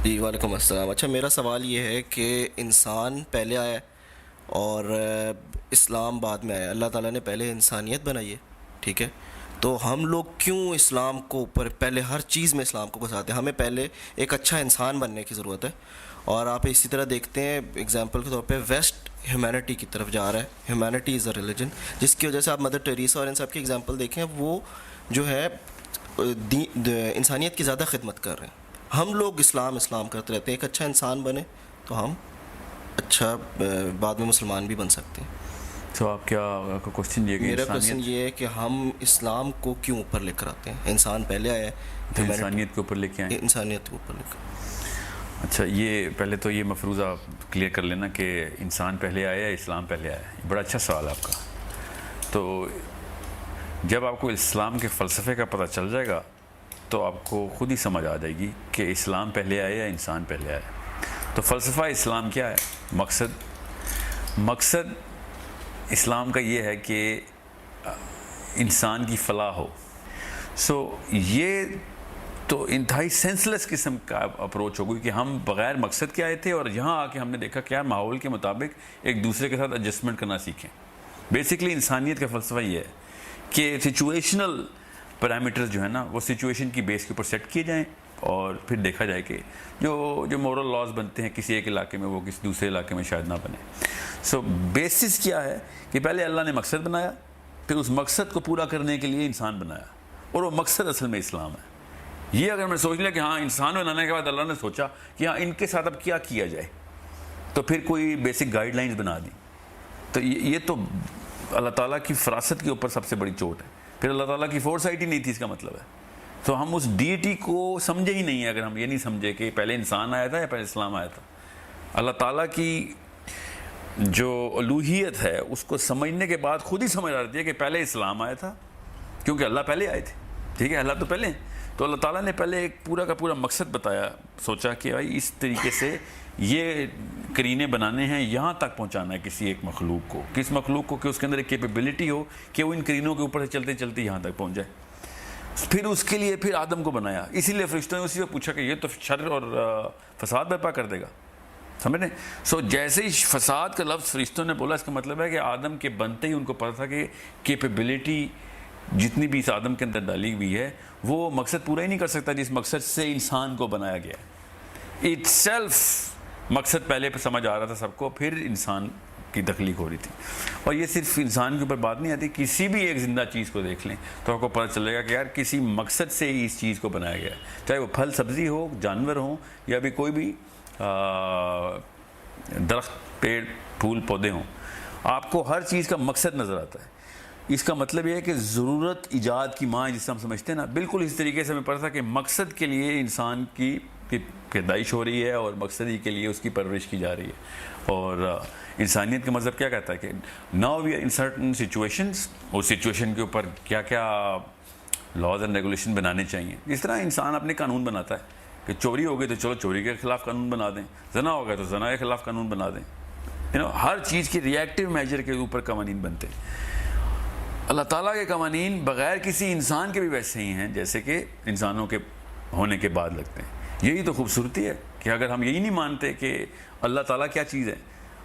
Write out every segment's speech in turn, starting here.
جی وعلیکم السلام. اچھا میرا سوال یہ ہے کہ انسان پہلے آیا اور اسلام بعد میں آیا. اللہ تعالیٰ نے پہلے انسانیت بنائی ہے, ٹھیک ہے, تو ہم لوگ کیوں اسلام کو اوپر پہلے ہر چیز میں اسلام کو گھساتے ہیں؟ ہمیں پہلے ایک اچھا انسان بننے کی ضرورت ہے. اور آپ اسی طرح دیکھتے ہیں اگزامپل کے طور پہ ویسٹ ہیومینٹی کی طرف جا رہا ہے. ہیومینٹی از اے ریلیجن, جس کی وجہ سے آپ مدر ٹیریسا اور ان سب کی اگزامپل دیکھیں, وہ جو ہے انسانیت کی زیادہ خدمت کر رہے ہیں. ہم لوگ اسلام اسلام کرتے رہتے ہیں. ایک اچھا انسان بنے تو ہم اچھا بعد میں مسلمان بھی بن سکتے ہیں. تو آپ کیا کا کوشچن یہ کہ میرا کوشچن یہ ہے کہ ہم اسلام کو کیوں اوپر لے کر آتے ہیں؟ انسان پہلے آیا ہے, انسانیت کے اوپر لے کے آئیں. انسانیت کے اوپر لے کر. اچھا یہ پہلے تو یہ مفروضہ کلیئر کر لینا کہ انسان پہلے آیا ہے اسلام پہلے آیا ہے. بڑا اچھا سوال ہے آپ کا. تو جب آپ کو اسلام کے فلسفے کا پتہ چل جائے گا تو آپ کو خود ہی سمجھ آ جائے گی کہ اسلام پہلے آیا یا انسان پہلے آیا. تو فلسفہ اسلام کیا ہے؟ مقصد اسلام کا یہ ہے کہ انسان کی فلاح ہو. یہ تو انتہائی سینسلیس قسم کا اپروچ ہوگی کہ ہم بغیر مقصد کے آئے تھے اور یہاں آ کے ہم نے دیکھا کہ یار ماحول کے مطابق ایک دوسرے کے ساتھ ایڈجسٹمنٹ کرنا سیکھیں. بیسکلی انسانیت کا فلسفہ یہ ہے کہ سچویشنل پیرامیٹرز جو ہے نا وہ سچویشن کی بیس کے اوپر سیٹ کیے جائیں اور پھر دیکھا جائے کہ جو مورل لاز بنتے ہیں کسی ایک علاقے میں وہ کسی دوسرے علاقے میں شاید نہ بنے. بیسس کیا ہے کہ پہلے اللہ نے مقصد بنایا, پھر اس مقصد کو پورا کرنے کے لیے انسان بنایا, اور وہ مقصد اصل میں اسلام ہے. یہ اگر میں سوچ لیا کہ ہاں انسان بنانے کے بعد اللہ نے سوچا کہ ہاں ان کے ساتھ اب کیا کیا جائے, تو پھر کوئی بیسک گائیڈ لائنز بنا دی, تو یہ تو اللہ تعالیٰ کی فراست کے اوپر سب سے بڑی چوٹ ہے. پھر اللہ تعالیٰ کی فور سائٹ ہی نہیں تھی, اس کا مطلب ہے. تو ہم اس ڈیٹی کو سمجھے ہی نہیں ہے اگر ہم یہ نہیں سمجھے کہ پہلے انسان آیا تھا یا پہلے اسلام آیا تھا. اللہ تعالیٰ کی جو الوہیت ہے اس کو سمجھنے کے بعد خود ہی سمجھ آتی ہے کہ پہلے اسلام آیا تھا, کیونکہ اللہ پہلے آئے تھے. ٹھیک ہے, اللہ تو پہلے ہیں. تو اللہ تعالیٰ نے پہلے ایک پورا کا پورا مقصد بتایا, سوچا کہ بھائی اس طریقے سے یہ کرینے بنانے ہیں, یہاں تک پہنچانا ہے کسی ایک مخلوق کو, کس مخلوق کو کہ اس کے اندر ایک کیپیبلٹی ہو کہ وہ ان کرینوں کے اوپر سے چلتے چلتے یہاں تک پہنچ جائے. پھر اس کے لیے پھر آدم کو بنایا. اسی لیے فرشتوں نے اسی کو پوچھا کہ یہ تو شر اور فساد برپا کر دے گا, سمجھ رہے؟ جیسے ہی فساد کا لفظ فرشتوں نے بولا, اس کا مطلب ہے کہ آدم کے بنتے ہی ان کو پتا تھا کہ کیپیبلٹی جتنی بھی اس آدم کے اندر ڈالی ہوئی ہے وہ مقصد پورا ہی نہیں کر سکتا جس مقصد سے انسان کو بنایا گیا ہے. اٹ سیلف مقصد پہلے پہ سمجھ آ رہا تھا سب کو, پھر انسان کی تخلیق ہو رہی تھی. اور یہ صرف انسان کے اوپر بات نہیں آتی, کسی بھی ایک زندہ چیز کو دیکھ لیں تو آپ کو پتہ چلے گا کہ یار کسی مقصد سے ہی اس چیز کو بنایا گیا ہے, چاہے وہ پھل سبزی ہو, جانور ہوں, یا بھی کوئی بھی درخت پیڑ پھول پودے ہوں. آپ کو ہر چیز کا مقصد نظر آتا ہے. اس کا مطلب یہ ہے کہ ضرورت ایجاد کی ماں جس سے ہم سمجھتے ہیں نا, بالکل اس طریقے سے ہمیں پتا تھا کہ مقصد کے لیے انسان کی پیدائش ہو رہی ہے اور مقصد ہی کے لیے اس کی پرورش کی جا رہی ہے. اور انسانیت کا مذہب کیا کہتا ہے کہ now we are in certain situations, اس سچویشن کے اوپر کیا کیا لاز اینڈ ریگولیشن بنانے چاہیے. جس طرح انسان اپنے قانون بناتا ہے کہ چوری ہو گئی تو چلو چوری کے خلاف قانون بنا دیں, زنا ہو گیا تو زنا کے خلاف قانون بنا دیں. ہر چیز کی ریئیکٹیو میجر کے اوپر قوانین بنتے ہیں. اللہ تعالیٰ کے قوانین بغیر کسی انسان کے بھی ویسے ہی ہیں جیسے کہ انسانوں کے ہونے کے بعد لگتے ہیں. یہی تو خوبصورتی ہے کہ اگر ہم یہی نہیں مانتے کہ اللہ تعالیٰ کیا چیز ہے,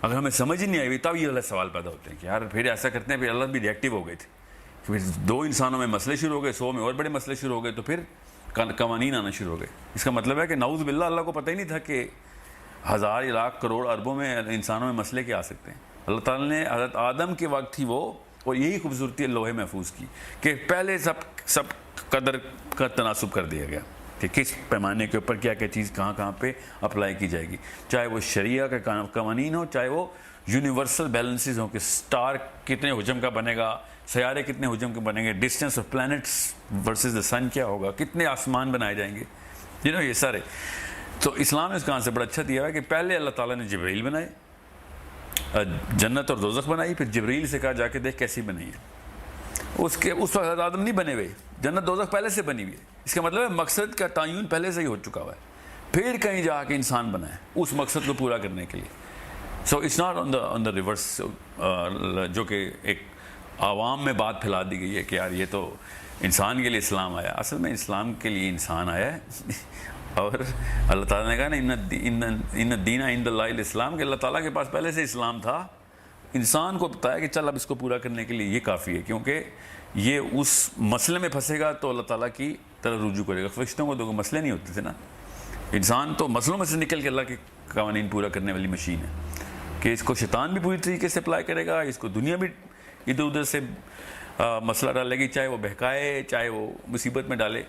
اگر ہمیں سمجھ ہی نہیں آئی تب یہ اللہ سوال پیدا ہوتے ہیں کہ یار پھر ایسا کرتے ہیں, پھر اللہ بھی ریئیکٹیو ہو گئے تھے کہ پھر 2 انسانوں میں مسئلے شروع ہو گئے, 100 میں اور بڑے مسئلے شروع ہو گئے, تو پھر قوانین آنا شروع ہو گئے. اس کا مطلب ہے کہ نعوذ باللہ اللہ کو پتہ ہی نہیں تھا کہ 1000 لاکھ کروڑ اربوں میں انسانوں میں مسئلے کیا آ سکتے ہیں. اللہ تعالیٰ نے حضرت آدم کے وقت ہی وہ, اور یہی خوبصورتی ہے لوح محفوظ کی, کہ پہلے سب قدر کا تناسب کر دیا گیا کہ کس پیمانے کے اوپر کیا کیا چیز کہاں کہاں پہ اپلائی کی جائے گی, چاہے وہ شریعہ کا قوانین ہو, چاہے وہ یونیورسل بیلنسز ہوں کہ سٹار کتنے حجم کا بنے گا, سیارے کتنے حجم کے بنیں گے, distance of plants versus the sun کیا ہوگا, کتنے آسمان بنائے جائیں گے, یہ سارے. تو اسلام نے اس کہاں سے بڑا اچھا دیا ہے کہ پہلے اللہ تعالیٰ نے جبرائیل بنائے, جنت اور دوزخ بنائی, پھر جبرائیل سے کہا جا کے دیکھ کیسی بنی ہے. اس وقت آدم نہیں بنے ہوئے, جنت دوزخ پہلے سے بنی ہوئی ہے. اس کا مطلب ہے مقصد کا تعین پہلے سے ہی ہو چکا ہوا ہے, پھر کہیں جا کے انسان بنا ہے اس مقصد کو پورا کرنے کے لیے. So it's not on the reverse, جو کہ ایک عوام میں بات پھیلا دی گئی ہے کہ یار یہ تو انسان کے لیے اسلام آیا. اصل میں اسلام کے لیے انسان آیا ہے اور اللہ تعالیٰ نے کہا نا ان الدین عند اللہ الاسلام، کہ اللہ تعالیٰ کے پاس پہلے سے اسلام تھا. انسان کو بتایا کہ چل اب اس کو پورا کرنے کے لیے یہ کافی ہے، کیونکہ یہ اس مسئلے میں پھنسے گا تو اللہ تعالیٰ کی طرف رجوع کرے گا. فرشتوں کو تو مسئلے نہیں ہوتے تھے نا، انسان تو مسئلوں میں سے نکل کے اللہ کے قوانین پورا کرنے والی مشین ہے، کہ اس کو شیطان بھی پوری طریقے سے اپلائی کرے گا، اس کو دنیا بھی ادھر ادھر سے مسئلہ ڈالے گی، چاہے وہ بہکائے چاہے وہ مصیبت میں ڈالے.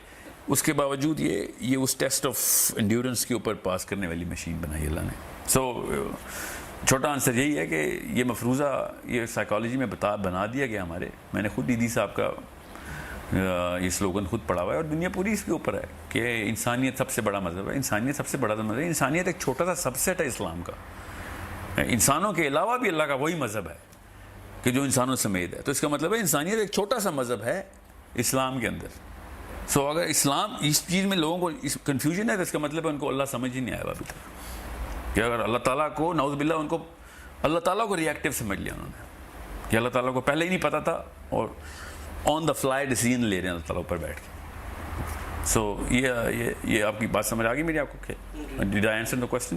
اس کے باوجود یہ اس ٹیسٹ آف انڈیورنس کے اوپر پاس کرنے والی مشین بنائی اللہ نے. سو چھوٹا آنسر یہی ہے کہ یہ مفروضہ یہ سائیکالوجی میں بنا دیا گیا ہمارے. میں نے خود دیدی صاحب کا یہ سلوگن خود پڑھا ہوا ہے، اور دنیا پوری اس کے اوپر ہے کہ انسانیت سب سے بڑا مذہب ہے. انسانیت سب سے بڑا مذہب ہے. انسانیت ایک چھوٹا سا سب سیٹ ہے اسلام کا. انسانوں کے علاوہ بھی اللہ کا وہی مذہب ہے کہ جو انسانوں سمیت ہے. تو اس کا مطلب ہے انسانیت ایک چھوٹا سا مذہب ہے اسلام کے اندر. سو اگر اسلام اس چیز میں لوگوں کو کنفیوژن ہے تو اس کا مطلب ہے ان کو اللہ سمجھ ہی نہیں آیا ابھی تک، کہ اگر اللہ تعالیٰ کو نعوذ باللہ ان کو اللہ تعالیٰ کو ریئیکٹیو سمجھ لیا انہوں نے، کہ اللہ تعالیٰ کو پہلے ہی نہیں پتہ تھا اور آن دا فلائی ڈیسیژن لے رہے ہیں اللہ تعالیٰ اوپر بیٹھ کے. سو یہ آپ کی بات سمجھ آ گئی میری آپ کو؟ Did I answer the question?